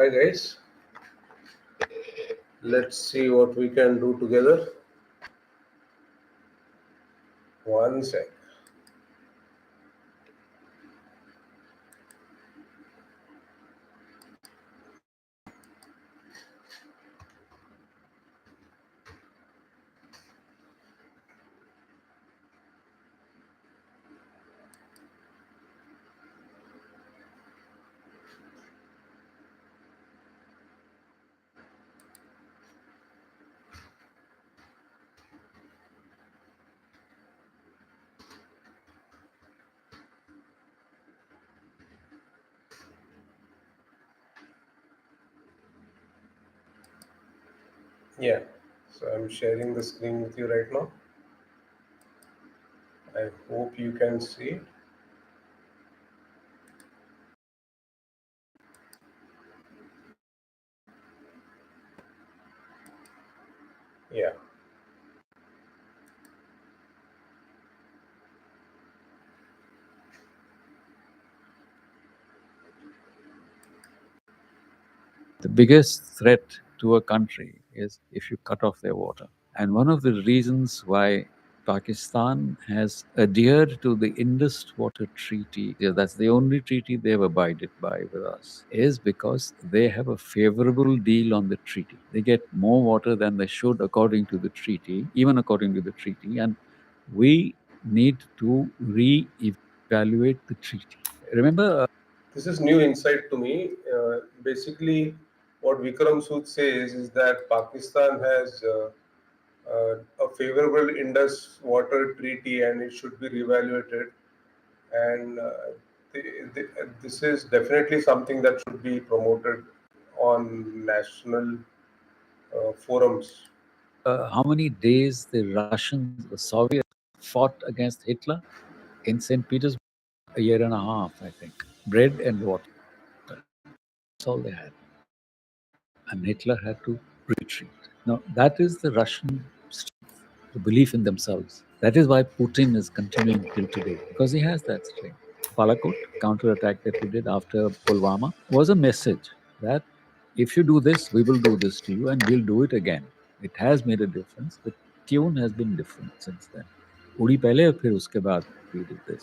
Hi guys, let's see what we can do together. One sec. Yeah, so I'm sharing the screen with you right now. I hope you can see it. Yeah. The biggest threat to a country is if you cut off their water. And one of the reasons why Pakistan has adhered to the Indus Water Treaty, that's the only treaty they've abided by with us, is because they have a favorable deal on the treaty. They get more water than they should according to the treaty, even according to the treaty. And we need to re-evaluate the treaty. Remember, This is new insight to me. Basically, what Vikram Sood says is that Pakistan has a favorable Indus Water Treaty and it should be reevaluated. And this is definitely something that should be promoted on national forums. how many days the Russians, the Soviets fought against Hitler in St. Petersburg? A year and a half, I think. Bread and water. That's all they had. And Hitler had to retreat. Now, that is the Russian strength, the belief in themselves. That is why Putin is continuing till today, because he has that strength. Palakot, counterattack that we did after Pulwama, was a message that if you do this, we will do this to you and we'll do it again. It has made a difference. The tune has been different since then. Udi pehle, phir uske baad we did this.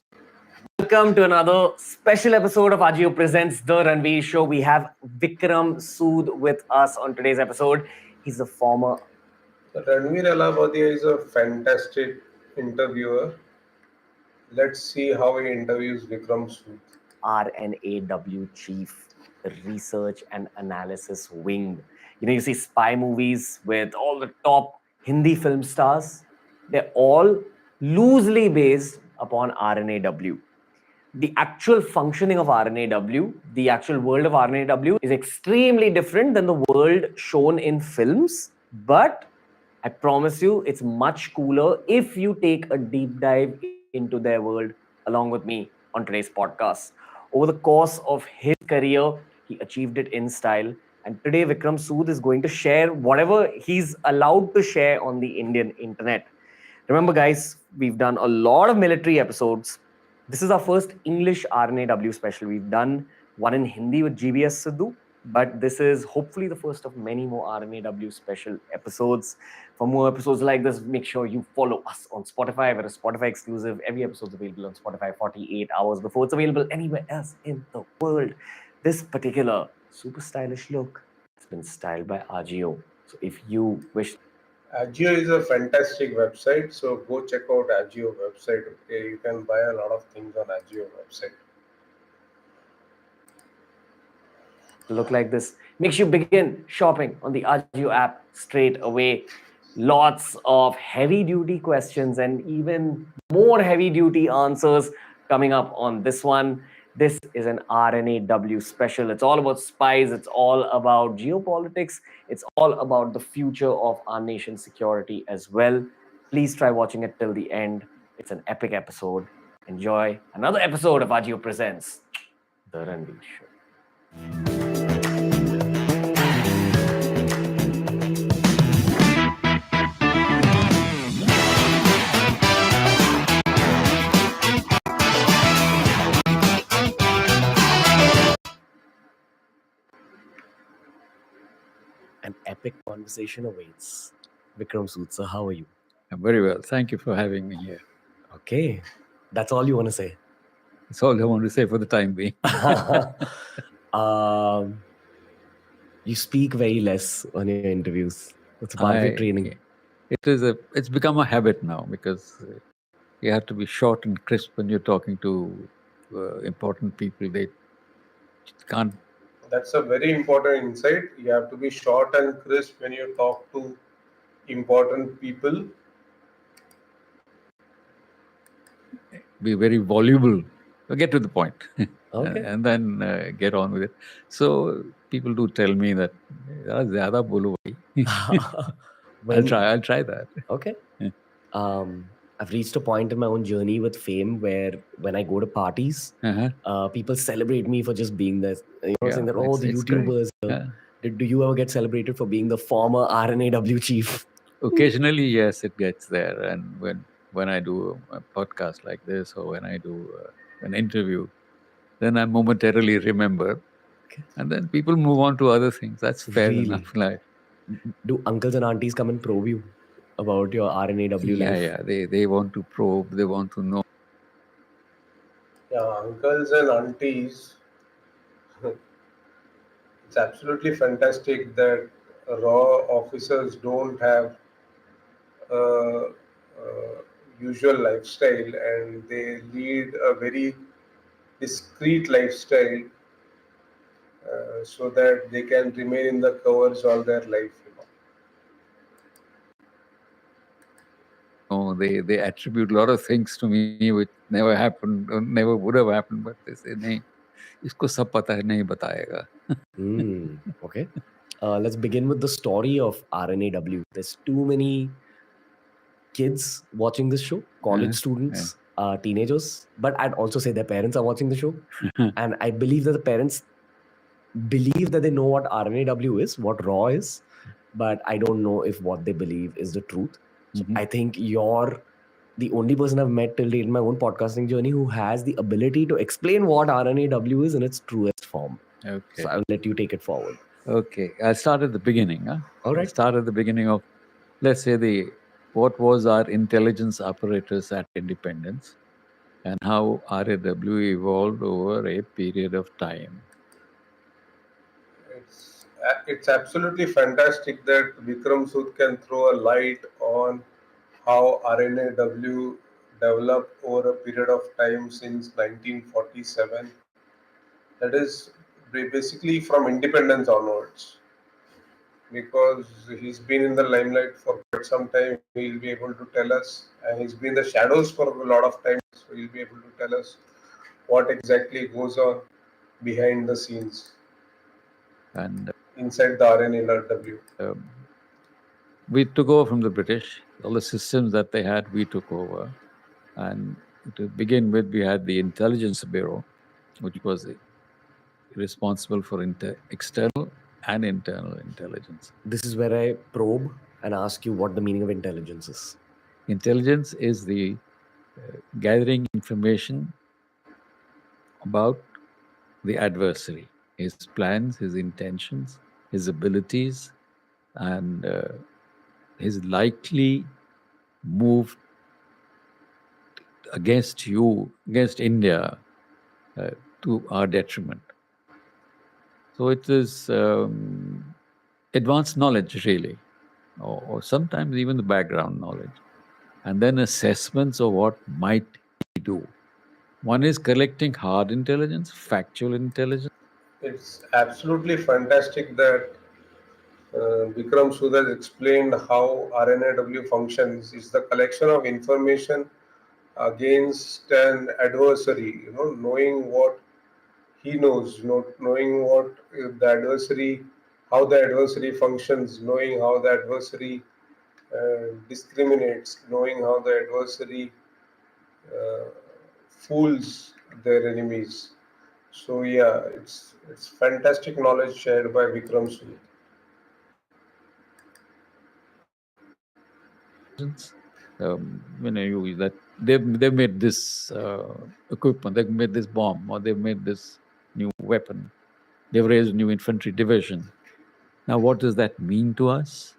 Welcome to another special episode of Ajio Presents The Ranveer Show. We have Vikram Sood with us on today's episode. He's a former... Ranveer Allahbadia is a fantastic interviewer. Let's see how he interviews Vikram Sood. RNAW Chief, Research and Analysis Wing. You see spy movies with all the top Hindi film stars. They're all loosely based upon RNAW. The actual functioning of RNAW, the actual world of RNAW is extremely different than the world shown in films. But I promise you, it's much cooler if you take a deep dive into their world along with me on today's podcast. Over the course of his career, he achieved it in style. And today, Vikram Sood is going to share whatever he's allowed to share on the Indian internet. Remember, guys, we've done a lot of military episodes. This is our first English RNAW special. We've done one in Hindi with GBS Sidhu, but this is hopefully the first of many more RNAW special episodes. For more episodes like this, make sure you follow us on Spotify. We're a Spotify exclusive. Every episode is available on Spotify 48 hours before it's available anywhere else in the world. This particular super stylish look has been styled by Ajio. So if you wish... Agio is a fantastic website, so go check out Agio website. Okay, you can buy a lot of things on Agio website. Look like this, makes you begin shopping on the Ajio app straight away. Lots of heavy duty questions and even more heavy duty answers coming up on this one. This is an RNAW special. It's all about spies. It's all about geopolitics. It's all about the future of our nation's security as well. Please try watching it till the end. It's an epic episode. Enjoy another episode of Ajio Presents The Ranveer Show. epic conversation awaits. Vikram Sood, sir, how are you? I'm very well. Thank you for having me here. Okay, that's all you want to say. That's all I want to say for the time being. um, you speak very less on your interviews. It's part of your training. It's become a habit now because you have to be short and crisp when you're talking to important people. They can't. That's a very important insight. You have to be short and crisp when you talk to important people. Be very voluble. Get to the point, Okay. and then get on with it. So people do tell me that "यार, ज़्यादा बोलो भाई." I'll try that. Okay. Yeah. I've reached a point in my own journey with fame where when I go to parties, Uh-huh. people celebrate me for just being there. Saying that, oh, the It's great. YouTubers. Yeah. Do you ever get celebrated for being the former RNAW chief? Occasionally, yes, it gets there, and when I do a podcast like this, or when I do an interview, then I momentarily remember, Okay. and then people move on to other things. That's fair Really? enough. Like, Do uncles and aunties come and probe you about your RNAW life? yeah, they want to probe, they want to know. Yeah, uncles and aunties. It's absolutely fantastic that raw officers don't have a, usual lifestyle and they lead a very discreet lifestyle so that they can remain in the covers all their life. They attribute a lot of things to me which never happened, or never would have happened, but they say नहीं, इसको सब पता है, नहीं बताएगा. Okay. Let's begin with the story of RNAW. There's too many kids watching this show, college students, teenagers, but I'd also say their parents are watching the show. And I believe that the parents believe that they know what RNAW is, what RAW is, but I don't know if what they believe is the truth. So I think you're the only person I've met till date in my own podcasting journey who has the ability to explain what RNAW is in its truest form. Okay. So I'll let you take it forward. Okay, I'll start at the beginning. All I'll right. start at the beginning of, let's say, what was our intelligence apparatus at independence and how RAW evolved over a period of time. It's absolutely fantastic that Vikram Sood can throw a light on how RNAW developed over a period of time since 1947. That is basically from independence onwards. Because he's been in the limelight for quite some time, he'll be able to tell us, and he's been in the shadows for a lot of time, so he'll be able to tell us what exactly goes on behind the scenes And inside the RNAW. we took over from the British. All the systems that they had, we took over. And to begin with, we had the Intelligence Bureau, which was responsible for external and internal intelligence. This is where I probe and ask you what the meaning of intelligence is. Intelligence is the gathering information about the adversary, his plans, his intentions, his abilities, and his likely move against you, against India, to our detriment. So it is advanced knowledge, really, or sometimes even the background knowledge. And then assessments of what might he do. One is collecting hard intelligence, factual intelligence. It's absolutely fantastic that Vikram Sood has explained how RNAW functions. It's the collection of information against an adversary, knowing what he knows, knowing what the adversary, how the adversary functions, knowing how the adversary discriminates, knowing how the adversary uh, fools their enemies. So yeah, it's fantastic knowledge shared by Vikram Sood. That they've made this equipment, they've made this bomb, or they've made this new weapon, they've raised a new infantry division. Now, what does that mean to us?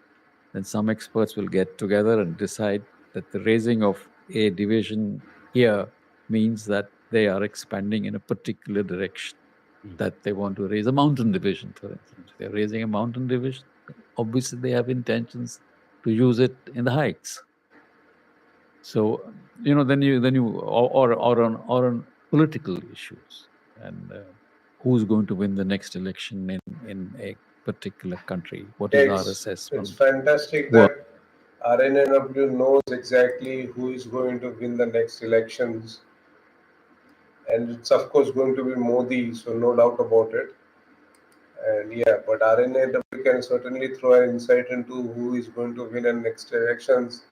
Then some experts will get together and decide that the raising of a division here means that they are expanding in a particular direction, that they want to raise a mountain division, for instance. They're raising a mountain division. Obviously, they have intentions to use it in the heights. So, then you or on political issues, and who's going to win the next election in a particular country? What is our It's assessment? fantastic Well, that RNAW knows exactly who is going to win the next elections, and it's of course going to be Modi, so no doubt about it. And yeah, but RNAW can certainly throw an insight into who is going to win in next elections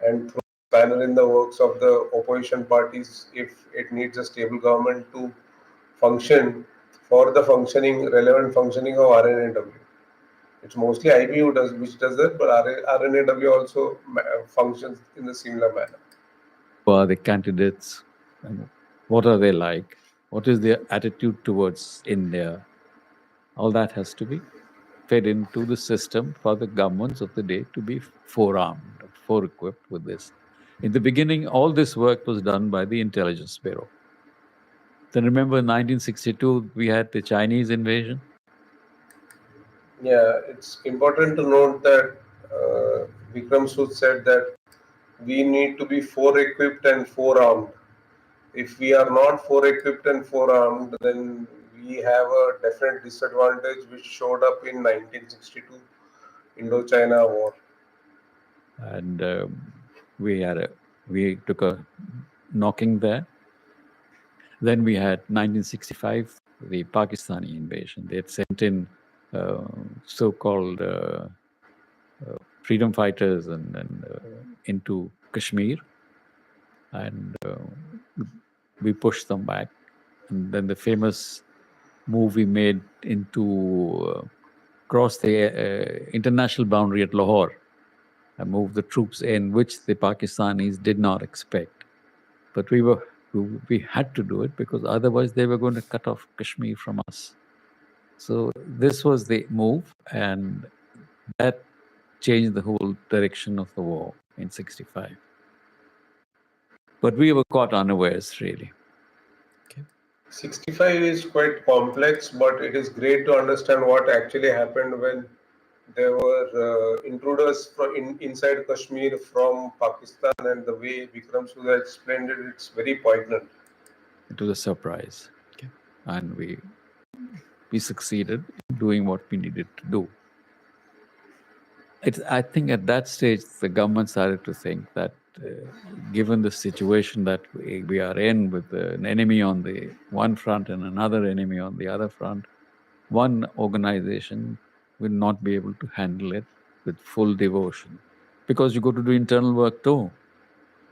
and throw a spanner in the works of the opposition parties if it needs a stable government to function for the relevant functioning of RNAW. It's mostly IB which does that, but RNAW also functions in a similar manner. who are the candidates? And what are they like? What is their attitude towards India? All that has to be fed into the system for the governments of the day to be forearmed, fore-equipped with this. In the beginning, all this work was done by the Intelligence Bureau. Then remember, in 1962, we had the Chinese invasion. Yeah, it's important to note that Vikram Sood said that we need to be fore-equipped and forearmed. If we are not fore-equipped and forearmed, then we have a definite disadvantage which showed up in 1962 Indo-China War. And we took a knocking there. Then we had 1965, the Pakistani invasion. They had sent in so-called freedom fighters and into Kashmir, and we pushed them back. And then the famous move we made into cross the international boundary at Lahore and move the troops in, which the Pakistanis did not expect. But we had to do it because otherwise they were going to cut off Kashmir from us. So this was the move, and that changed the whole direction of the war in 65. But we were caught unawares, really. 65 is quite complex, but it is great to understand what actually happened when there were intruders inside Kashmir from Pakistan, and the way Vikram Sudha explained it, it's very poignant. It was a surprise. And we succeeded in doing what we needed to do. I think at that stage, the government started to think that given the situation that we are in with an enemy on the one front and another enemy on the other front, one organization will not be able to handle it with full devotion because you got to do internal work too.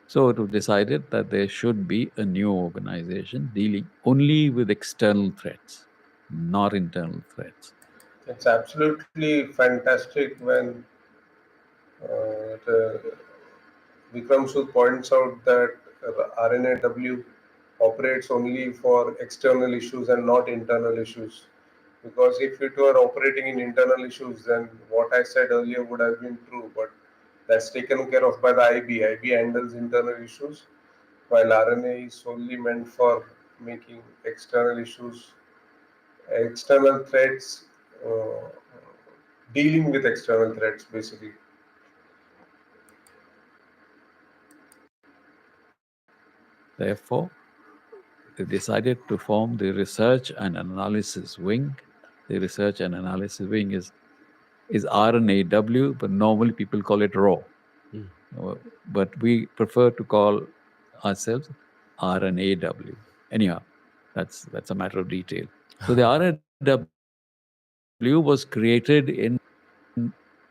So it was decided that there should be a new organization dealing only with external threats, not internal threats. It's absolutely fantastic when Vikram Sud points out that RNAW operates only for external issues and not internal issues. Because if it were operating in internal issues, then what I said earlier would have been true. But that's taken care of by the IB. IB handles internal issues, while RNA is solely meant for making external threats, uh, dealing with external threats, basically. Therefore, they decided to form the research and analysis wing. The research and analysis wing is RNAW, but normally people call it RAW. But we prefer to call ourselves RNAW. Anyhow, that's a matter of detail. So the RNAW was created in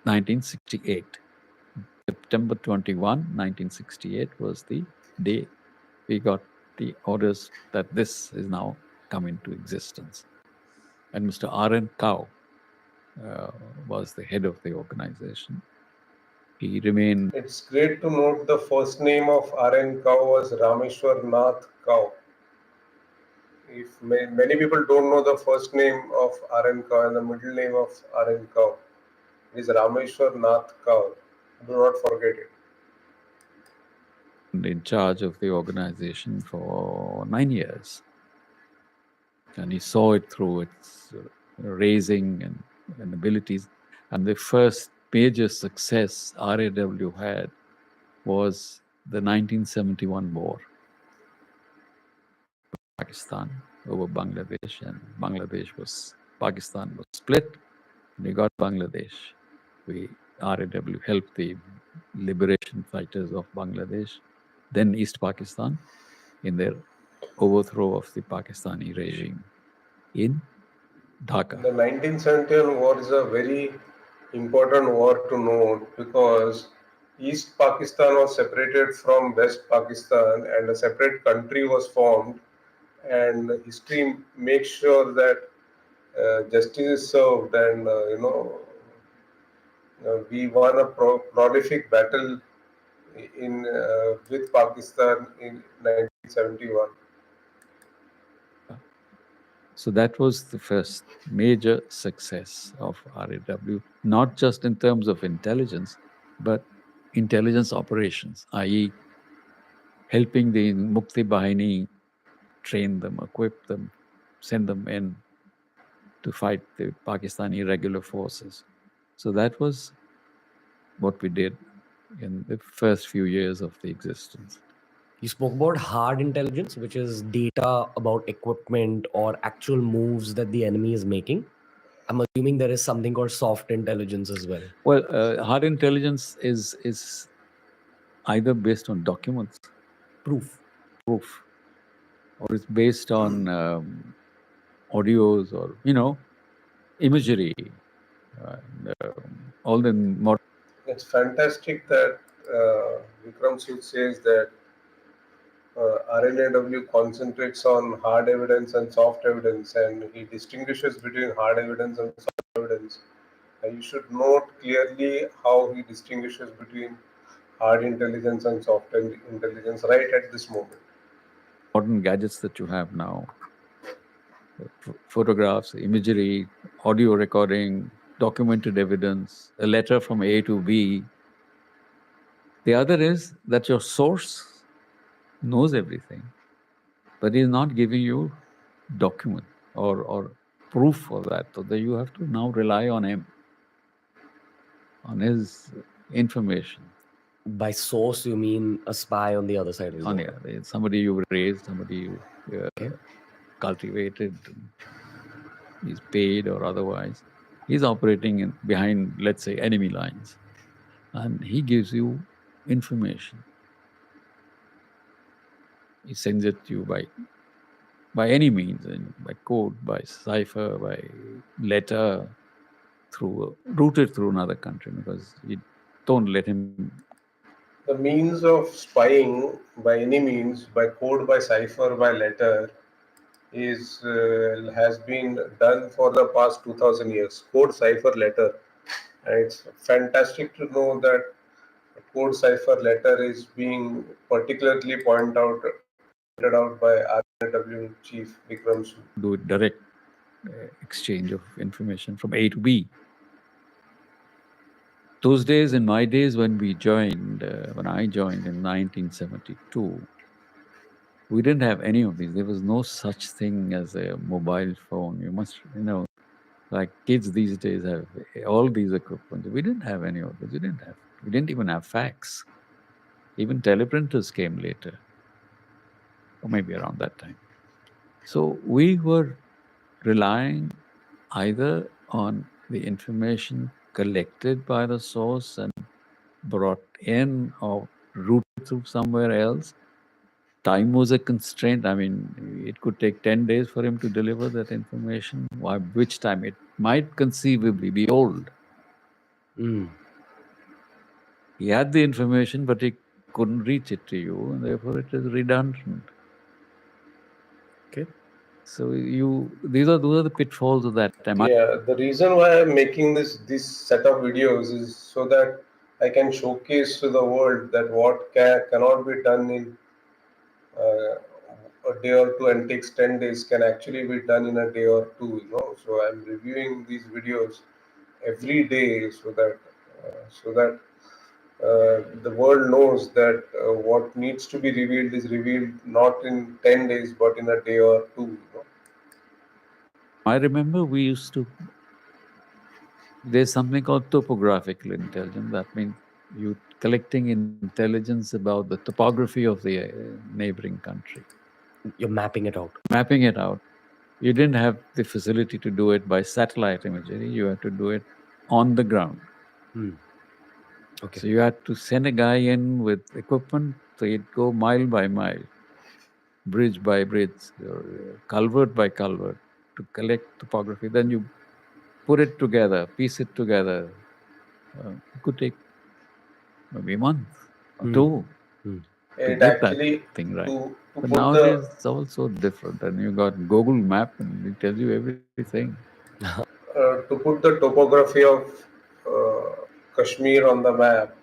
1968. September 21, 1968 was the day we got the orders that this is now come into existence. And Mr. R.N. Kao was the head of the organization. He remained. It's great to note the first name of RN Cow was Rameshwar Nath Cow. if many people don't know the first name of RN Kaur and the middle name of RN Kaur, it is Rameshwar Nath Kaur. Do not forget it. In charge of the organization for 9 years. And he saw it through its raising and abilities. And the first major success RAW had was the 1971 war. Pakistan over Bangladesh, and Pakistan was split. We got Bangladesh. RAW helped the liberation fighters of Bangladesh, then East Pakistan, in their overthrow of the Pakistani regime in Dhaka. The 1971 war is a very important war to note because East Pakistan was separated from West Pakistan and a separate country was formed, and history makes sure that justice is served, and we won a prolific battle in with Pakistan in 1971. So that was the first major success of RAW, not just in terms of intelligence, but intelligence operations, i.e., helping the Mukti Bahini train them, equip them, send them in to fight the Pakistani regular forces. So that was what we did in the first few years of the existence. You spoke about hard intelligence, which is data about equipment or actual moves that the enemy is making. I'm assuming there is something called soft intelligence as well. Well, hard intelligence is either based on documents, Proof. or it's based on audios or imagery, all the modern. It's fantastic that Vikram Sood says that RNAW concentrates on hard evidence and soft evidence, and he distinguishes between hard evidence and soft evidence. You should note clearly how he distinguishes between hard intelligence and soft intelligence right at this moment. Modern gadgets that you have now, photographs, imagery, audio recording, documented evidence, a letter from A to B. The other is that your source knows everything, but is not giving you document or proof for that. So that you have to now rely on him, on his information. By source, you mean a spy on the other side of the On border. somebody you raised, somebody you cultivated, he's paid or otherwise. He's operating behind, let's say, enemy lines, and he gives you information. He sends it to you by any means, by code, by cipher, by letter, routed through another country, because you don't let him. The means of spying by any means, by code, by cipher, by letter, has been done for the past 2000 years. Code, cipher, letter, and it's fantastic to know that code, cipher, letter is being particularly pointed out by RW Chief Vikram Sood. Do it direct exchange of information from A to B. Those days, in my days, when I joined in 1972, we didn't have any of these. There was no such thing as a mobile phone. You must, like kids these days have all these equipment. We didn't have any of this. We didn't even have fax. Even teleprinters came later, or maybe around that time. So we were relying either on the information collected by the source and brought in or routed through somewhere else. Time was a constraint. I mean, it could take 10 days for him to deliver that information, by which time it might conceivably be old. He had the information, but he couldn't reach it to you, and therefore it is redundant. Okay. So those are the pitfalls of that time. Yeah, the reason why I'm making this set of videos is so that I can showcase to the world that what cannot be done in a day or two and takes 10 days can actually be done in a day or two, So I'm reviewing these videos every day so that the world knows that what needs to be revealed is revealed not in 10 days but in a day or two. I remember we used to. There's something called topographical intelligence. That means you collecting intelligence about the topography of the neighboring country, You're mapping it out. mapping it out. You didn't have the facility to do it by satellite imagery. You had to do it on the ground. Okay. So you had to send a guy in with equipment. So he'd go mile by mile, bridge by bridge, or culvert by culvert to collect topography. Then you put it together, piece it together. It could take maybe a month or two to It get that actually thing right. to But put nowadays the it's all so different, and you got Google Map and it tells you everything. topography of Kashmir on the map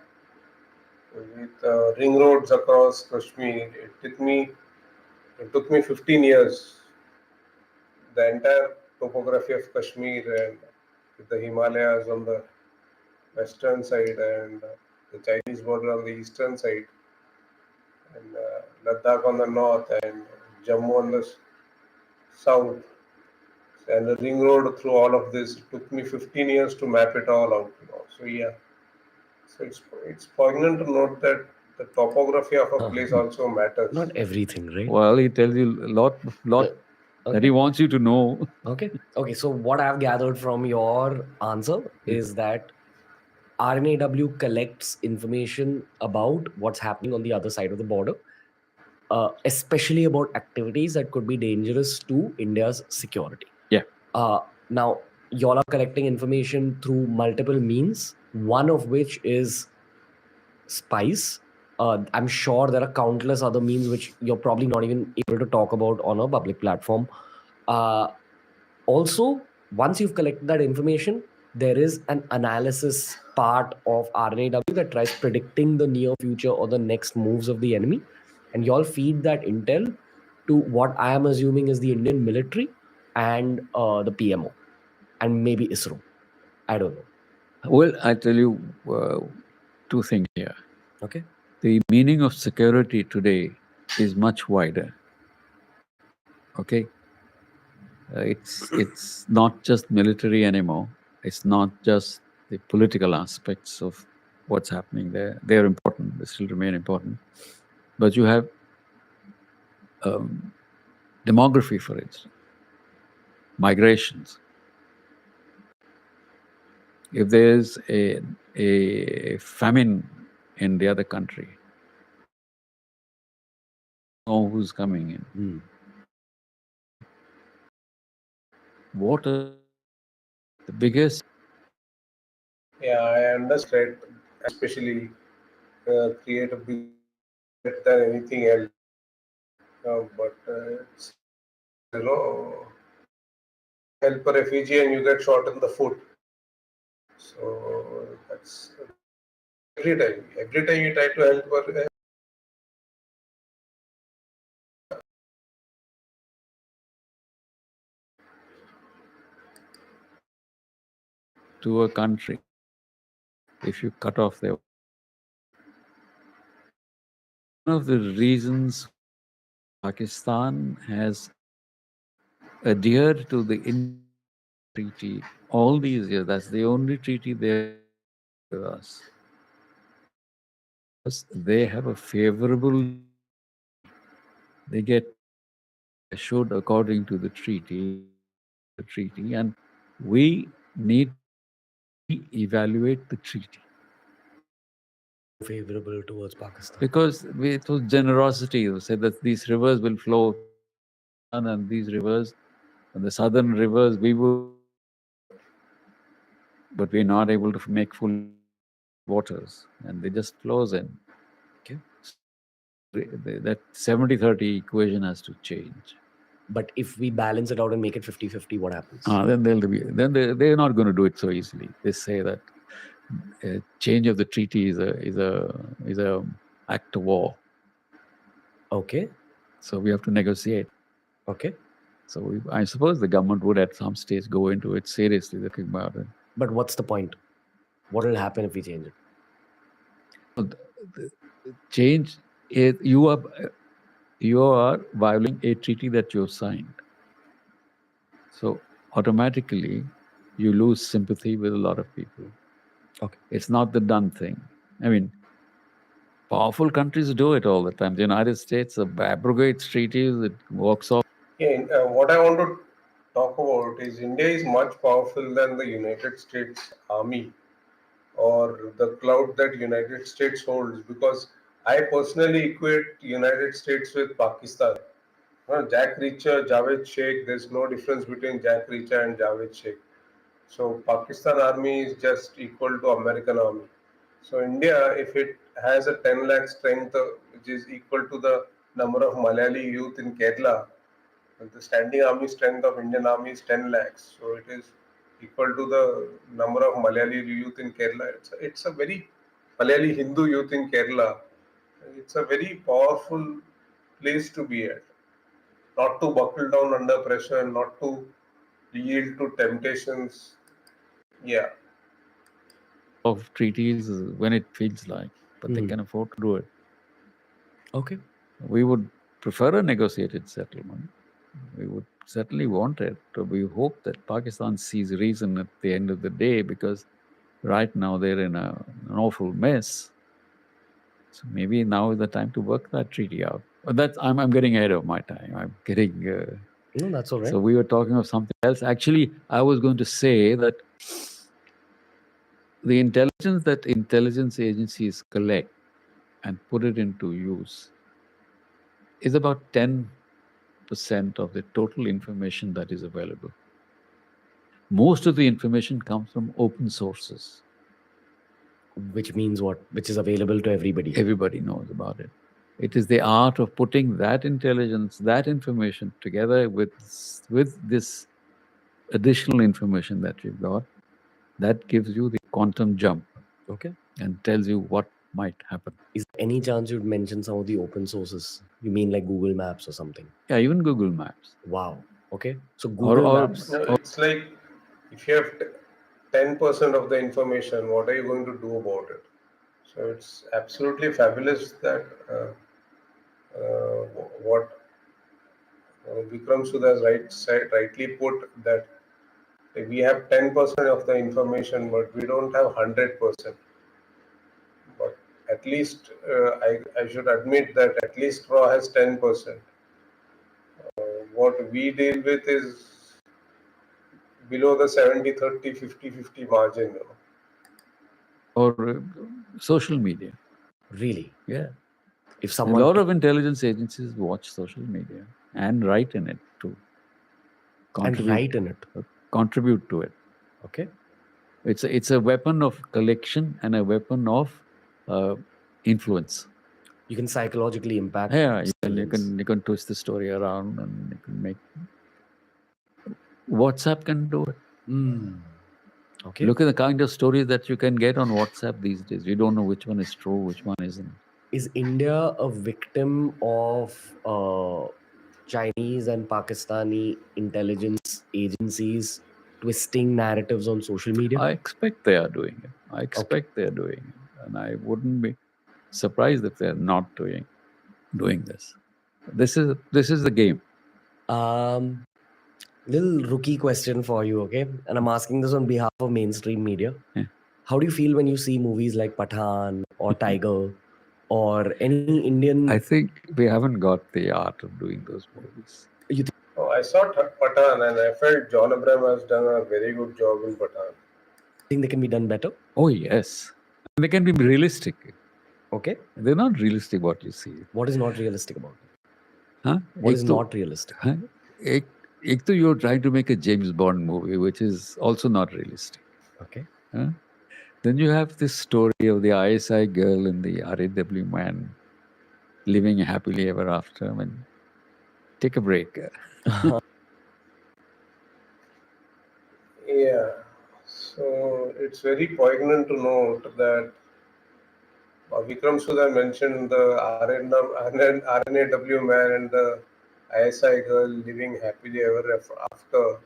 with ring roads across Kashmir. It took me 15 years. The entire topography of Kashmir and with the Himalayas on the western side and the Chinese border on the eastern side and Ladakh on the north and Jammu on the south and the ring road through all of this. It took me 15 years to map it all out. So yeah, so it's poignant to note that the topography of a place also matters. Not everything, right? Well, he tells you a lot that he wants you to know. Okay. So what I've gathered from your answer is that RNAW collects information about what's happening on the other side of the border, especially about activities that could be dangerous to India's security. Yeah. Now, y'all are collecting information through multiple means, one of which is spies. I'm sure there are countless other means which you're probably not even able to talk about on a public platform. Also, once you've collected that information, there is an analysis part of RNAW that tries predicting the near future or the next moves of the enemy. And y'all feed that intel to what I am assuming is the Indian military and the PMO and maybe ISRO. I don't know. Well, I tell you two things here. Okay. The meaning of security today is much wider. Okay, it's not just military anymore. It's not just the political aspects of what's happening there. They're important. They still remain important. But you have demography, for instance, migrations. If there's a famine in the other country, know who's coming in. Water, the biggest. Yeah, I understand. Especially create a big threat than anything else. But it's help a refugee and you get shot in the foot. So that's every time. Every time you try to help To a country, if you cut off their. One of the reasons Pakistan has adhered to the treaty all these years, that's the only treaty they have with us. Because they have a favorable, they get assured according to the treaty, and we need to evaluate the treaty. Favorable towards Pakistan. Because it was generosity. They said that these rivers will flow, and these rivers, and the southern rivers, we will, but we're not able to make full waters, and they just flows in. Okay. That 70-30 equation has to change. But if we balance it out and make it 50-50, what happens? Then they're not going to do it so easily. They say that change of the treaty is a act of war. Okay. So we have to negotiate. Okay. So I suppose the government would at some stage go into it seriously, looking about it. But what's the point? What will happen if we change it? The change is you are violating a treaty that you have signed. So automatically you lose sympathy with a lot of people. Okay. It's not the done thing. I mean, powerful countries do it all the time. The United States abrogates treaties, it walks off. Yeah, what I want to talk about is India is much powerful than the United States Army or the clout that United States holds, because I personally equate United States with Pakistan. Jack Reacher, Javed Sheikh, there's no difference between Jack Reacher and Javed Sheikh. So Pakistan army is just equal to American army. So India, if it has a 10 lakh strength, which is equal to the number of Malayali youth in Kerala, and the standing army strength of Indian army is 10 lakhs. So it is equal to the number of Malayali youth in Kerala. It's a very Malayali Hindu youth in Kerala. It's a very powerful place to be at. Not to buckle down under pressure, not to yield to temptations. Yeah. Of treaties when it feels like, but they Mhm. can afford to do it. Okay. We would prefer a negotiated settlement. We would certainly want it. We hope that Pakistan sees reason at the end of the day, because right now they're in an awful mess. So maybe now is the time to work that treaty out. But that's I'm getting ahead of my time. I'm getting. No, that's all right. So we were talking of something else. Actually, I was going to say that the intelligence that intelligence agencies collect and put it into use is about 10% of the total information that is available. Most of the information comes from open sources. Which means what? Which is available to everybody. Everybody knows about it. It is the art of putting that intelligence, that information together with this additional information that you've got, that gives you the quantum jump Okay. and tells you what might happen. Is there any chance you'd mention some of the open sources? You mean like Google Maps or something? Yeah, even Google Maps. Wow. Okay. So Google Or Maps. No, it's like if you have 10% of the information, what are you going to do about it? So it's absolutely fabulous that what Vikram Sud has rightly put, that we have 10% of the information, but we don't have 100%. But at least I should admit that at least Raw has 10%. What we deal with is below the 70, 30, 50, 50 margin. or social media. Really? Yeah. If A someone lot of intelligence agencies watch social media and write in it to and write in it. contribute to it. Okay. It's a weapon of collection and a weapon of influence. You can psychologically impact Yeah, civilians. you can twist the story around and you can make. WhatsApp can do it. Okay. Look at the kind of stories that you can get on WhatsApp these days. You don't know which one is true, which one isn't. Is India a victim of Chinese and Pakistani intelligence agencies twisting narratives on social media? I expect they are doing it. I expect they are doing it, and I wouldn't be surprised if they're not doing this. This is the game. Little rookie question for you, okay? And I'm asking this on behalf of mainstream media. Yeah. How do you feel when you see movies like Pathan or Tiger or any Indian? I think we haven't got the art of doing those movies. You Oh, I saw Pathan and I felt John Abraham has done a very good job in Pathan. think they can be done better? Oh yes, they can be realistic. Okay. They're not realistic what you see. What is not realistic about it? Huh? What is not realistic? Huh? Ek to you're trying to make a James Bond movie, which is also not realistic. Okay. Huh? Then you have this story of the ISI girl and the RAW man living happily ever after. I mean, take a break. Yeah. So it's very poignant to note that Vikram Sudha mentioned the RNAW man and the ISI girl living happily ever after.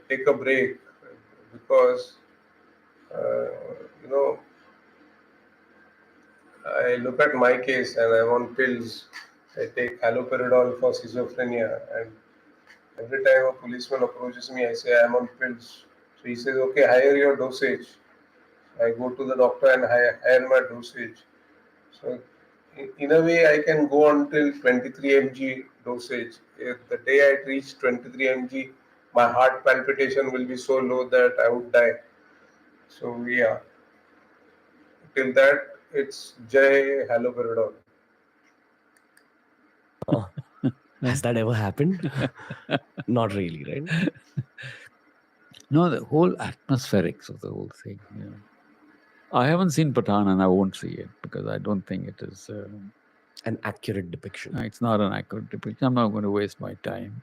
Take a break because uh, you know I look at my case and I'm on pills. I take haloperidol for schizophrenia, and every time a policeman approaches me, I say I'm on pills. So he says, "Okay, higher your dosage." I go to the doctor and higher my dosage. So, in a way, I can go until 23 mg dosage. If the day I reach 23 mg, my heart palpitation will be so low that I would die. So, yeah, till that, it's Jai haloperidol. Has that ever happened? Not really, right? No, the whole atmospherics of the whole thing. I haven't seen Pathan and I won't see it because I don't think it is. An accurate depiction. It's not an accurate depiction. I'm not going to waste my time.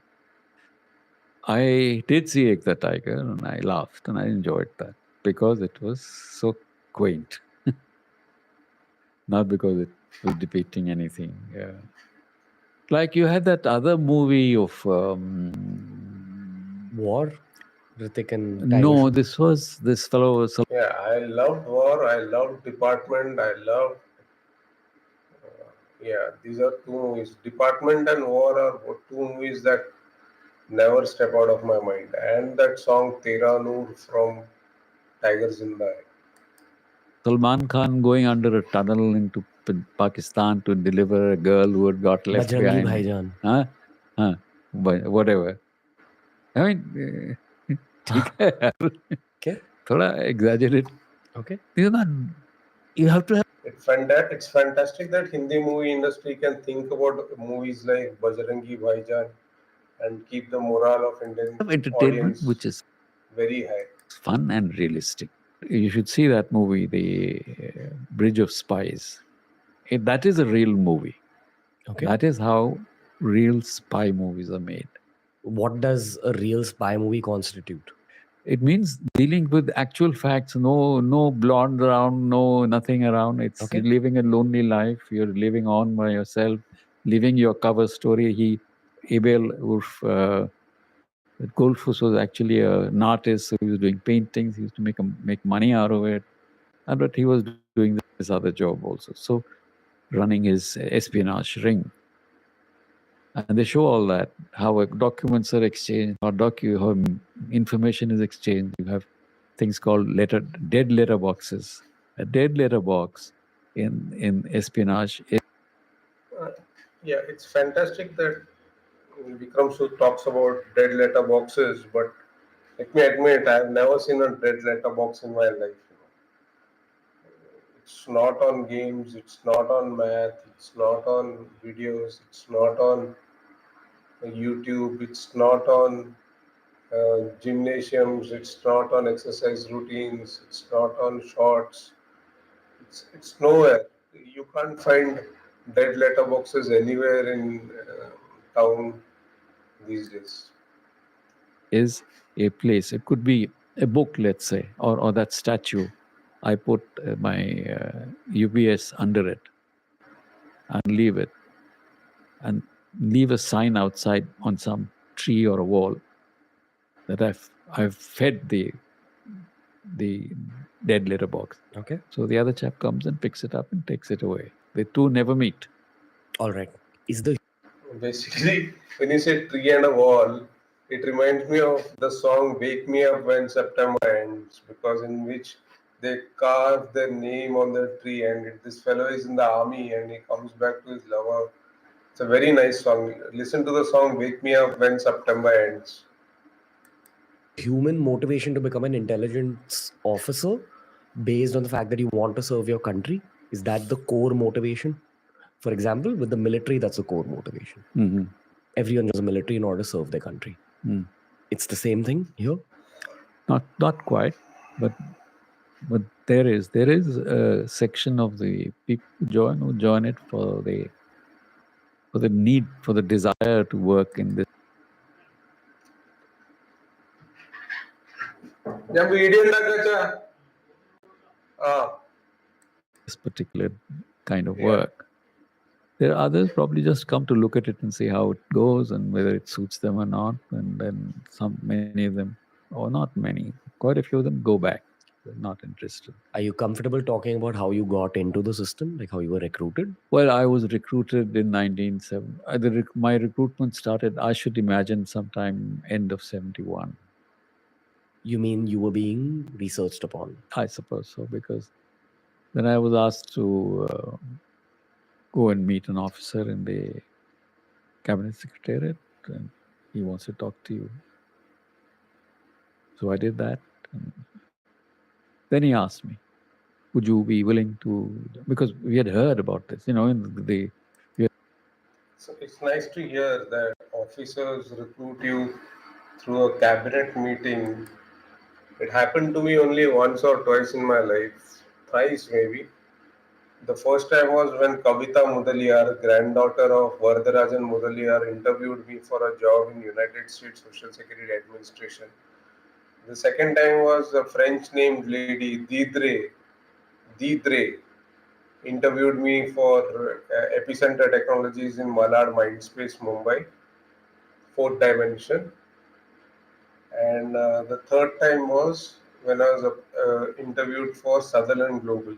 I did see Ek the Tiger and I laughed and I enjoyed that because it was so quaint. Not because it was depicting anything. Like you had that other movie of. War? Hrithik and No, Tiger. this fellow was. Yeah, I loved War, I loved Department, I loved. Yeah, these are two movies. Department and War are two movies that never step out of my mind. And that song Tera Noor from Tiger Zinda Hai. Salman Khan going under a tunnel into Pakistan to deliver a girl who had got left Bajrangi behind. Bhaijan. Whatever. I mean, ठीक है यार. Okay. थोड़ा exaggerate. Okay. You know, you have to have It's fantastic that Hindi movie industry can think about movies like Bajrangi Bhaijan and keep the morale of Indian entertainment audience which is very high. fun and realistic. You should see that movie, The Bridge of Spies. That is a real movie. Okay. That is how real spy movies are made. What does a real spy movie constitute? It means dealing with actual facts, no blonde around, no nothing around. It's Okay. living a lonely life. You're living on by yourself, living your cover story. Abel Goldfuss was actually an artist, so he was doing paintings. He used to make money out of it, but he was doing this other job also. So running his espionage ring. And they show all that, how documents are exchanged, how information is exchanged. You have things called dead letter boxes. A dead letter box in espionage. Yeah, it's fantastic that Vikram Sud talks about dead letter boxes, but let me admit, I've never seen a dead letter box in my life. It's not on games, it's not on math, it's not on videos, it's not on YouTube, it's not on gymnasiums, it's not on exercise routines, it's not on shorts, it's nowhere. You can't find dead letter boxes anywhere in town these days. Is a place. It could be a book, let's say, or that statue. I put my UBS under it and leave it, and leave a sign outside on some tree or a wall that I've fed the dead litter box. Okay. So the other chap comes and picks it up and takes it away. The two never meet. All right. Is the Basically, when you say tree and a wall, it reminds me of the song Wake Me Up When September Ends, because in which they carve their name on the tree, and this fellow is in the army and he comes back to his lover. It's a very nice song. Listen to the song Wake Me Up When September Ends. human motivation to become an intelligence officer based on the fact that you want to serve your country? Is that the core motivation? For example, with the military, that's the core motivation. Mm-hmm. Everyone joins the military in order to serve their country. Mm. It's the same thing here. Not quite, but there is a section of the people who join it for the need, for the desire to work in this. Yeah, median this particular kind of Yeah. work. There are others probably just come to look at it and see how it goes and whether it suits them or not. And then many of them, or not many, quite a few of them go back. They're not interested. Are you comfortable talking about how you got into the system, like how you were recruited? Well, I was recruited in 1970. My recruitment started, I should imagine, sometime end of 71. You mean you were being researched upon? I suppose so, because then I was asked to go and meet an officer in the cabinet secretariat, and he wants to talk to you. So I did that. And then he asked me, would you be willing to, because we had heard about this, in So it's nice to hear that officers recruit you through a cabinet meeting. It happened to me only once or twice in my life, thrice maybe. The first time was when Kavita Mudaliar, granddaughter of Varadarajan Mudaliar, interviewed me for a job in United States Social Security Administration. The second time was a French named lady, Didre, interviewed me for Epicenter Technologies in Malad Mindspace, Mumbai, fourth dimension. And the third time was when I was interviewed for Sutherland Global.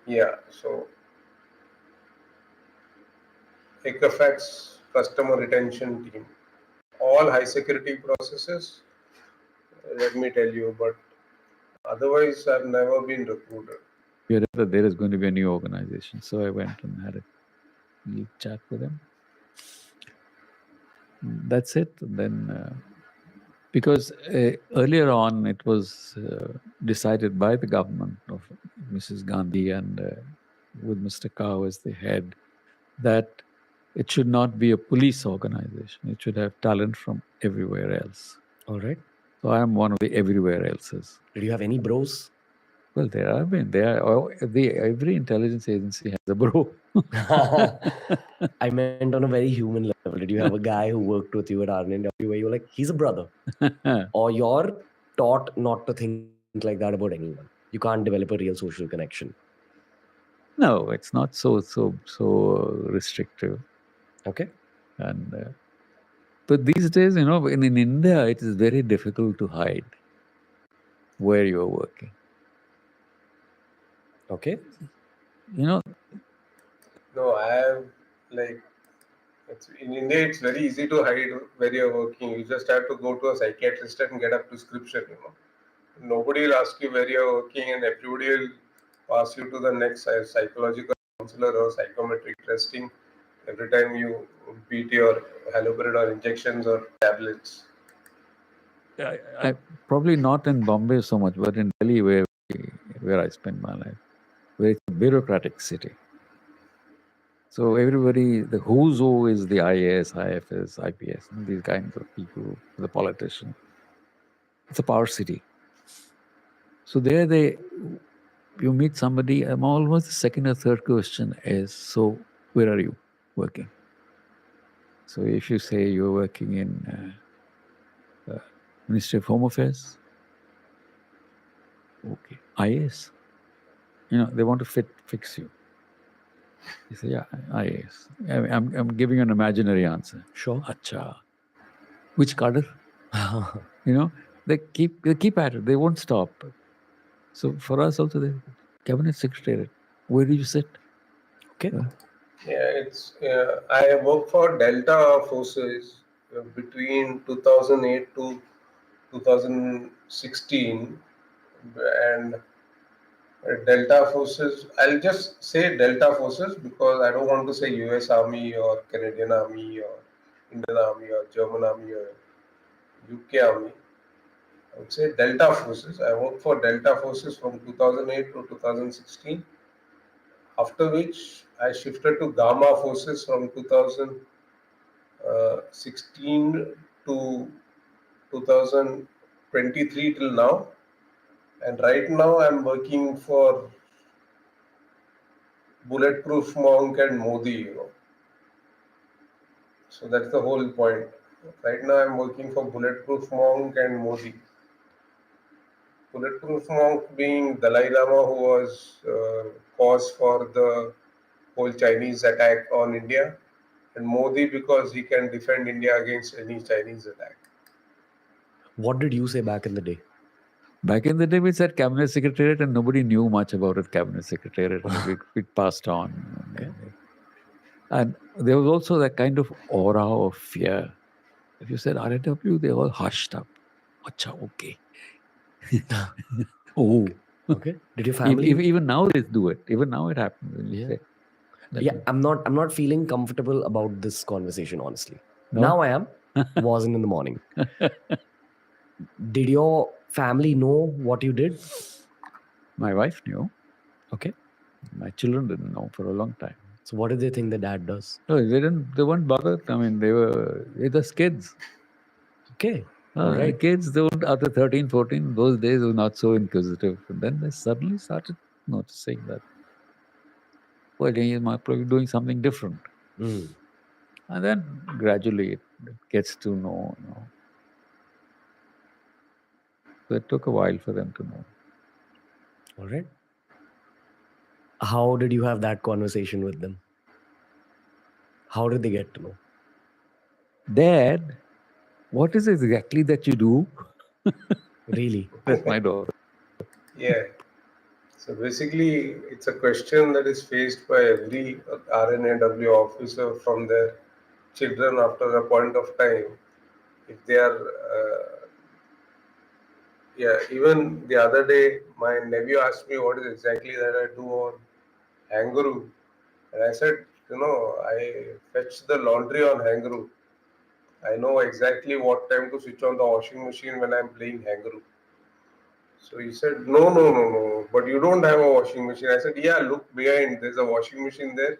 Yeah, so Equifax customer retention team. All high security processes, let me tell you, but otherwise I've never been recruited. we heard that there is going to be a new organization. So I went and had a little chat with him. That's it. Then, because earlier on it was decided by the government of Mrs. Gandhi and with Mr. Kao as the head that it should not be a police organization. It should have talent from everywhere else. All right. So I am one of the everywhere else's. Did you have any bros? Well, every intelligence agency has a bro. I meant on a very human level. Did you have a guy who worked with you at RNW where you were like, he's a brother? Or you're taught not to think like that about anyone? You can't develop a real social connection. No, it's not so restrictive. Okay. And but these days, in India, it is very difficult to hide where you are working. Okay. No, I have like in India. It's very easy to hide where you're working. You just have to go to a psychiatrist and get a prescription. Nobody will ask you where you're working, and everybody will pass you to the next psychological counselor or psychometric testing every time you beat your haloperidol or injections or tablets. I probably not in Bombay so much, but in Delhi, where I spend my life, where it's a bureaucratic city. So everybody, the who's who is the IAS, IFS, IPS, these kinds of people, the politician. It's a power city. So there you meet somebody, almost the second or third question is, so where are you working? So if you say you're working in Ministry of Home Affairs, okay, IAS, they want to fix you. You say, yeah, IAS. I'm giving you an imaginary answer. Sure. Acha. Which cadre? They keep at it. They won't stop. So for us also, the cabinet secretariat. Where do you sit? Okay. Yeah, I worked for Delta Forces between 2008 to 2016, and Delta Forces. I'll just say Delta Forces because I don't want to say U.S. Army or Canadian Army or Indian Army or German Army or UK Army. I would say Delta Forces. I worked for Delta Forces from 2008 to 2016. After which I shifted to Gamma Forces from 2016 to 2023 till now. And right now I'm working for Bulletproof Monk and Modi. So that's the whole point. Right now I'm working for Bulletproof Monk and Modi. bulletproof monk being Dalai Lama, who was cause for the whole Chinese attack on India, and Modi because he can defend India against any Chinese attack. What did you say back in the day? Back in the day, we said cabinet secretariat, and nobody knew much about it. Cabinet secretariat, and it passed on. Okay. And there was also that kind of aura of fear. If you said RAW, they all hushed up. Acha, okay. Oh, Okay. Did your family? even now they do it. Even now it happens. When you Yeah. say, that Yeah, way. I'm not feeling comfortable about this conversation, honestly. No? Now I am. Wasn't in the morning. Did your family know what you did? My wife knew. Okay. My children didn't know for a long time. So what did they think the dad does? No, they weren't bothered. I mean, they're just kids. Okay. The Alright. kids, they were after 13, 14, those days were not so inquisitive. And then they suddenly started noticing that, well, he might be doing something different. Mm. And then gradually it gets to know, So it took a while for them to know. Alright. How did you have that conversation with them? How did they get to know? Dad, what is it exactly that you do? Really? That's my daughter. Yeah. So basically, it's a question that is faced by every RNAW officer from their children after a point of time. If they are, even the other day, my nephew asked me what is exactly that I do on Kangaroo. And I said, I fetch the laundry on Kangaroo. I know exactly what time to switch on the washing machine when I'm playing Kangaroo. So he said, no, no, no, no, but you don't have a washing machine. I said, yeah, look behind, there's a washing machine there.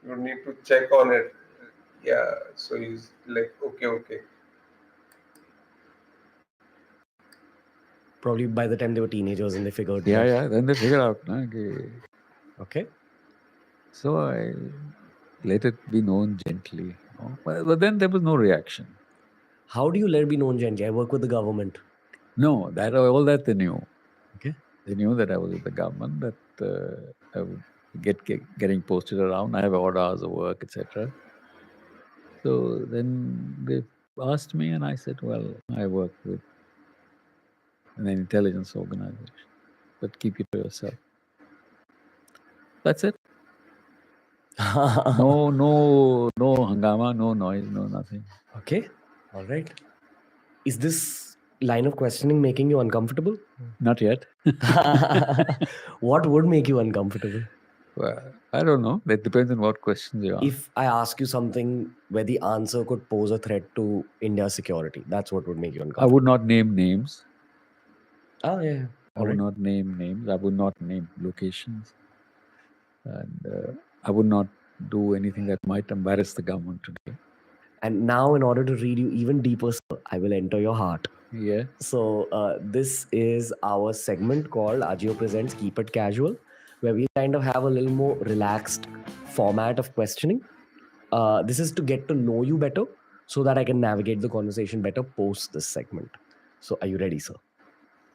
You need to check on it. Yeah, so he's like, okay, okay. Probably by the time they were teenagers and they figured Yeah, that. yeah. Then they figure out. Okay. So I let it be known gently. But then there was no reaction. How do you let it be known, Genji? I work with the government. No, all that they knew. Okay. They knew that I was with the government, that I would getting posted around. I have odd hours of work, etc. So then they asked me, and I said, well, I work with an intelligence organization, but keep it to yourself. That's it. No hangama, no noise, no nothing. Okay. All right. Is this line of questioning making you uncomfortable? Not yet. What would make you uncomfortable? Well, I don't know. That depends on what questions you ask. If I ask you something where the answer could pose a threat to India's security, that's what would make you I uncomfortable. would not name names. Oh, yeah. I would not name names. I would not name locations. And I would not do anything that might embarrass the government today. And now, in order to read you even deeper, sir, I will enter your heart. Yeah. So, this is our segment called Agio Presents Keep It Casual, where we kind of have a little more relaxed format of questioning. This is to get to know you better so that I can navigate the conversation better post this segment. So, are you ready, sir?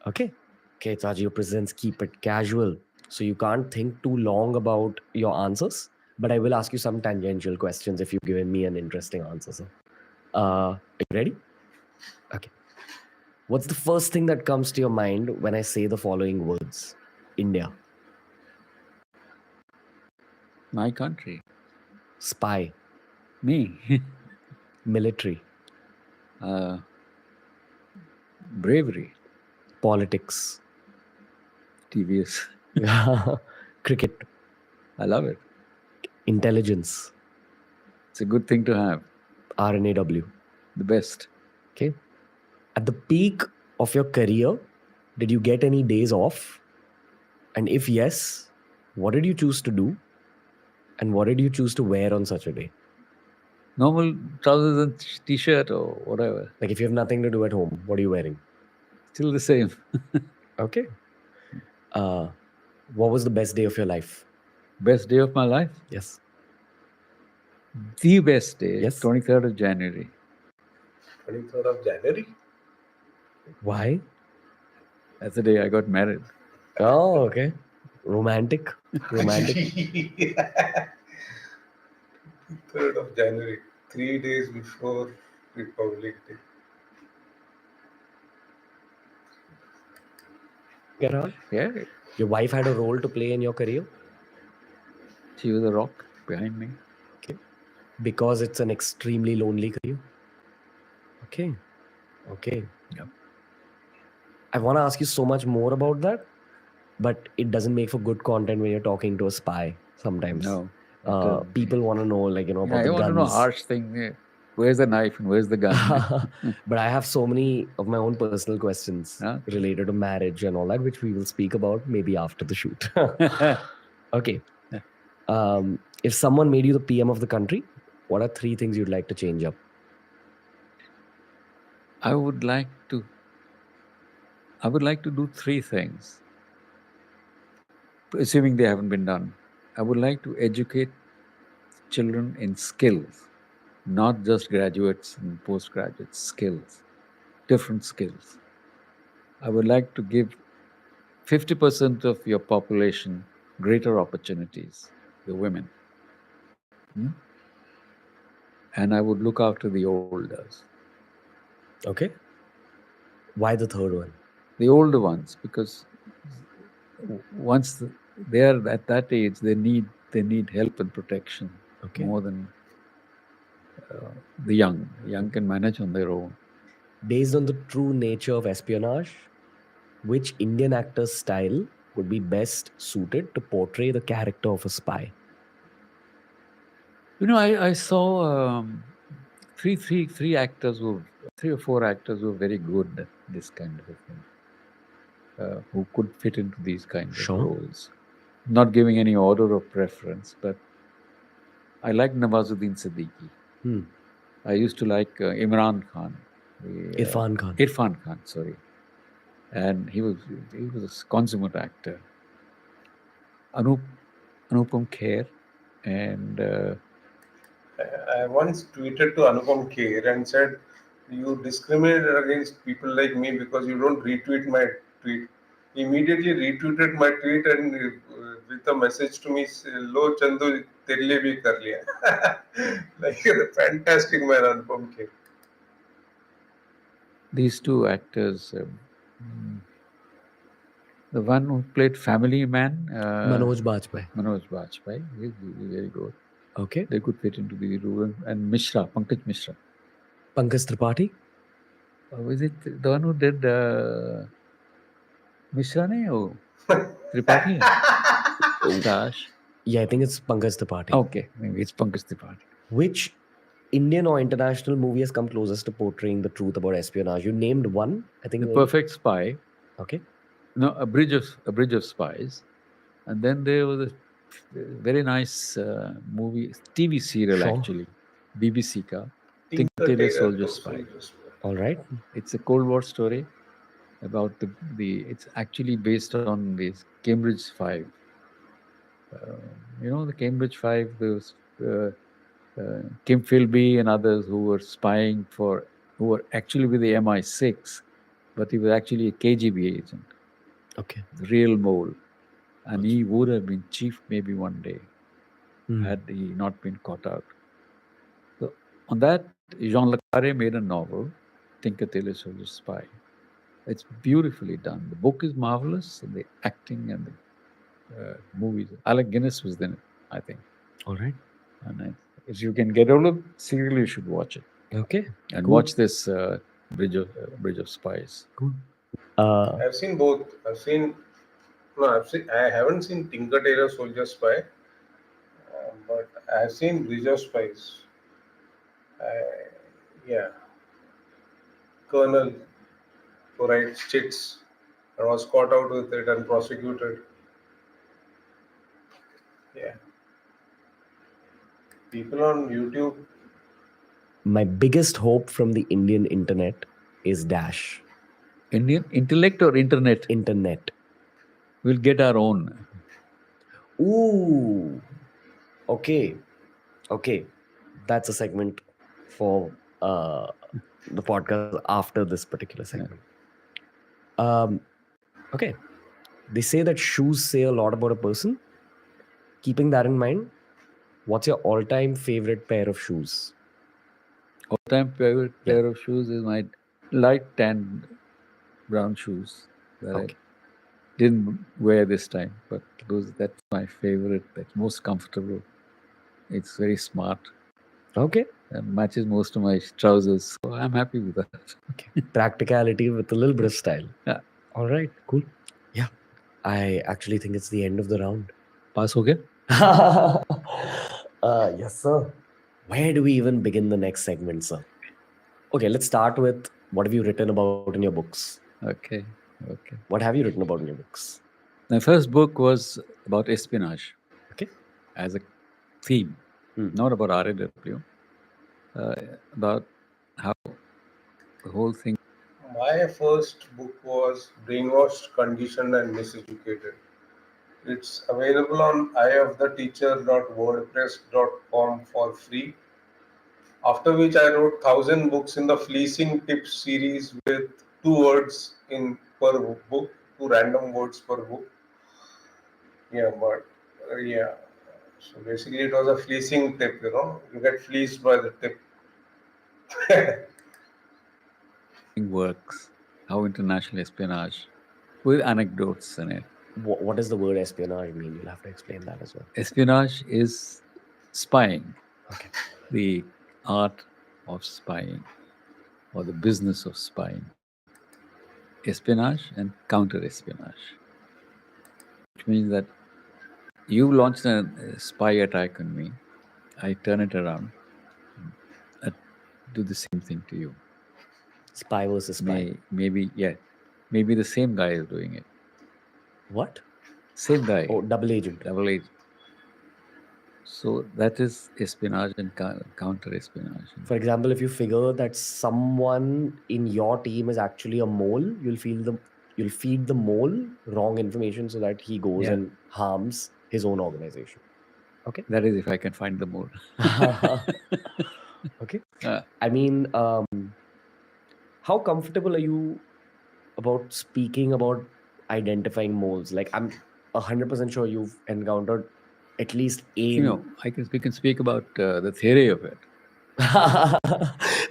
Okay. Okay, it's Agio Presents Keep It Casual. So, you can't think too long about your answers, but I will ask you some tangential questions if you've given me an interesting answer, sir. Are you ready? Okay. What's the first thing that comes to your mind when I say the following words? India, My country. spy, Me. military, Bravery. politics, TVS. cricket, I love it. intelligence, It's a good thing to have. RNAW. The best. Okay. At the peak of your career, did you get any days off? And if yes, what did you choose to do? And what did you choose to wear on such a day? Normal trousers and t-shirt or whatever. Like if you have nothing to do at home, what are you wearing? Still the same. Okay. What was the best day of your life? Best day of my life. Yes. The best day. Yes. 23rd of January. 23rd of January? Why? That's the day I got married. Oh, okay. Romantic. Romantic. 3rd of January, 3 days before Republic Day. Akash, Yeah, your wife had a role to play in your career? she was a rock behind me. Okay. Because it's an extremely lonely career. Okay. Okay. Yep. I want to ask you so much more about that, but it doesn't make for good content when you're talking to a spy sometimes. No. it doesn't. People want to know, like, Yeah, about I the want to know guns. harsh thing. Where's the knife and where's the gun? But I have so many of my own personal questions Huh? related to marriage and all that, which we will speak about maybe after the shoot. Okay. If someone made you the PM of the country, what are 3 things you'd like to change up? I would like to do 3 things, assuming they haven't been done. I would like to educate children in skills, not just graduates and postgraduates, skills, different skills. I would like to give 50% of your population greater opportunities, the women. Hmm? And I would look after the elders, Okay. Why the third one? the older ones, because once they are at that age, they need help and protection Okay. more than the young. The young can manage on their own. Based on the true nature of espionage, which Indian actor's style would be best suited to portray the character of a spy? I saw three actors who 3 or 4 actors who were very good at this kind of a thing, who could fit into these kinds Sure. of roles. Not giving any order of preference, but I like Nawazuddin Siddiqui. I used to like Imran Khan. Irfan Khan. Irfan Khan, sorry. And he was a consummate actor. Anupam Kher and I once tweeted to Anupam Kher and said, "You discriminate against people like me because you don't retweet my tweet." He immediately retweeted my tweet and with a message to me, "Lo Chandu, तेरे लिए भी कर लिया." Like a fantastic man, Anupam Kher. these 2 actors. The one who played Family Man, Manoj Bajpayee. Manoj Bajpayee, he's very good. Okay. They could fit into the role. And Mishra, Pankaj Mishra. Pankaj Tripathi. Was it the one who did Mishra? Ne? Oh, Tripathi? Akash. Yeah, I think it's Pankaj Tripathi. Okay, maybe it's Pankaj Tripathi. Which Indian or international movie has come closest to portraying the truth about espionage? You named one. I think The Perfect Spy. Okay. No, a bridge of spies, and then there was a very nice movie, TV serial Sure. actually, BBC ka, Tinker Tailor Tailor Soldier Soldier Spy. Spy. All right. It's a Cold War story about it's actually based on this Cambridge 5. The Cambridge 5, those Kim Philby and others who were spying who were actually with the MI6, but he was actually a KGB agent, Okay. the real mole. And he would have been chief maybe one day had he not been caught out. So on that, Jean Le Carre made a novel, Tinker Tailor Soldier Spy. It's beautifully done. The book is marvelous, and the acting and the movies. Alec Guinness was in it, I think. All right. And if you can get hold of serial, you should watch it. Okay. And Cool. watch this Bridge of Spies. Cool. I've seen both. I haven't seen Tinker Tailor Soldier Spy, but I've seen Bridge of Spies. Yeah, Colonel who writes chits and was caught out with it and prosecuted. Yeah, people on YouTube. My biggest hope from the Indian internet is Dash. Indian intellect or internet? Internet. We'll get our own. Ooh. Okay. Okay. That's a segment for the podcast after this particular segment. Okay. They say that shoes say a lot about a person. Keeping that in mind, what's your all-time favorite pair of shoes? All-time favorite pair of shoes is my light tan brown shoes that Okay. I didn't wear this time, but that's my favorite. That's most comfortable. It's very smart Okay. and matches most of my trousers. So I'm happy with that. Okay. Practicality with a little bit of style. Yeah. All right. Cool. Yeah. I actually think it's the end of the round. Pass okay? Yes, sir. Where do we even begin the next segment, sir? Okay, let's start with what have you written about in your books? Okay. What have you written about in your books? My first book was about espionage. Okay. As a theme, not about RAW, about how the whole thing. My first book was Brainwashed, Conditioned and Miseducated. It's available on eyeoftheteacher.wordpress.com for free. After which I wrote 1,000 books in the Fleecing Tips series with 2 words in per book, 2 random words per book. Yeah, but yeah. So basically, it was a fleecing tip. You get fleeced by the tip. Works, how international espionage, with anecdotes in it. What does the word espionage mean? You'll have to explain that as well. Espionage is spying, Okay. the art of spying or the business of spying. Espionage and counter espionage, which means that you launch a spy attack on me, I turn it around, and do the same thing to you. Spy versus spy. Maybe the same guy is doing it. What? Same guy. Oh, double agent. Double agent. So that is espionage and counter espionage. For example, if you figure that someone in your team is actually a mole, you'll feed the mole wrong information so that he goes and harms his own organization. Okay. That is if I can find the mole. Okay. I mean, how comfortable are you about speaking about identifying moles? Like, I'm 100% sure you've encountered at least a. We can speak about the theory of it.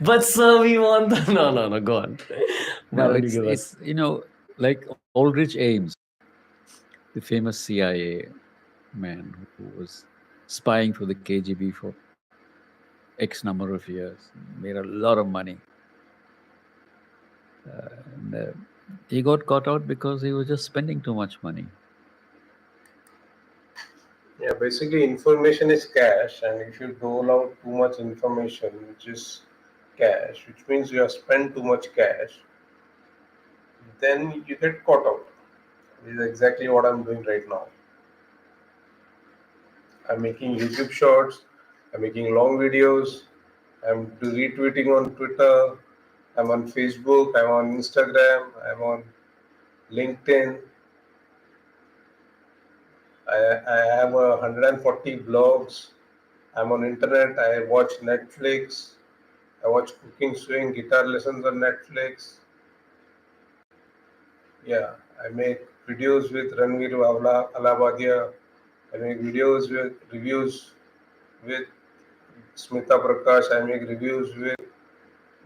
But sir, we want the... No, go on. Why don't you give us... It's like Aldrich Ames, the famous CIA man who was spying for the KGB for X number of years, made a lot of money. And he got caught out because he was just spending too much money. Yeah, basically information is cash, and if you dole out too much information, which is cash, which means you have spent too much cash, then you get caught out. This is exactly what I'm doing right now. I'm making YouTube shorts, I'm making long videos, I'm retweeting on Twitter, I'm on Facebook, I'm on Instagram, I'm on LinkedIn. I have 140 blogs. I'm on internet. I watch Netflix. I watch cooking, swing, guitar lessons on Netflix. Yeah, I make videos with Ranveer Allahbadia. I make videos with reviews with Smita Prakash. I make reviews with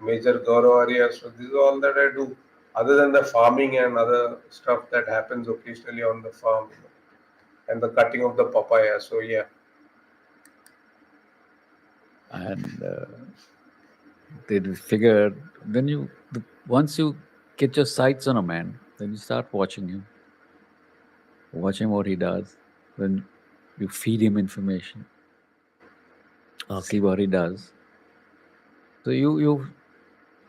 Major Gaurav Arya. So this is all that I do. Other than the farming and other stuff that happens occasionally on the farm, and the cutting of the papaya. So yeah. And they figured once you get your sights on a man, then you start watching him, watching what he does. Then you feed him information, see what he does. So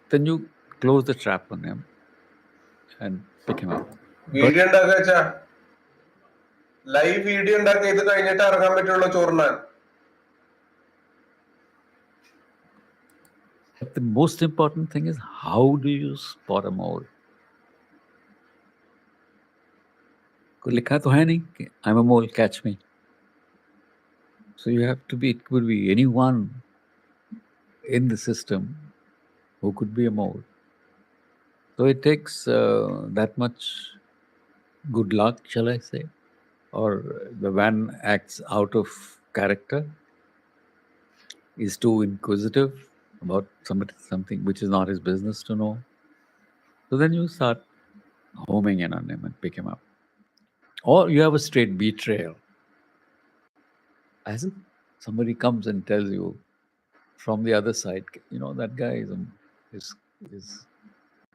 then you close the trap on him and pick him up. Video ഉണ്ടാക്കാ live video ഉണ്ടാക്കുക ഇത് കഴിഞ്ഞിട്ട് ഇറങ്ങാൻ പറ്റുള്ള ചോറിനാൻ. But the most important thing is, how do you spot a mole? लिखा तो है नहीं कि I'm a mole, catch me. So you have to be, it could be anyone in the system who could be a mole. So it takes that much good luck, shall I say, or the man acts out of character, is too inquisitive about something which is not his business to know. So then you start homing in on him and pick him up. Or you have a straight betrayal. As in? Somebody comes and tells you from the other side, that guy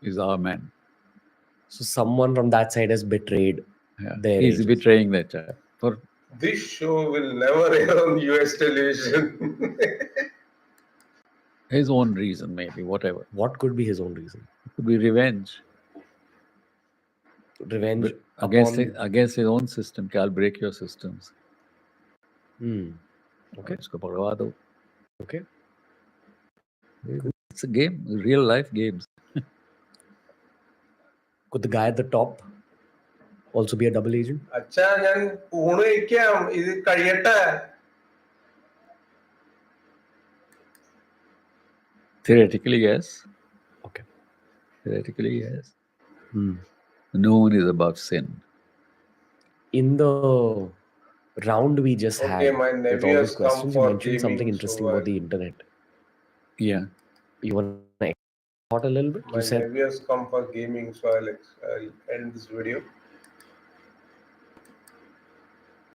is our man. So someone from that side has betrayed Yeah. their He's agents. betraying that chap. For This show will never air on US television. his own reason, maybe, whatever. What could be his own reason? It could be revenge. Revenge Against upon... against his own system. I'll break your systems. Okay. Usko bhagwa do. Okay. It's a game, real life games. Could the guy at the top also be a double agent? അച്ഛാ ഞാൻ ഊണ് കഴിക്കാം ഇത് കഴിയട്ടെ. Theoretically, yes. Okay. Theoretically, yes. No one is above sin. In the round we just Okay, had, my with nephew all has those come questions, you for mentioned something gaming, interesting so about the internet. Yeah. You want to thought a little bit? My You said nephew has come for gaming, so I'll end this video.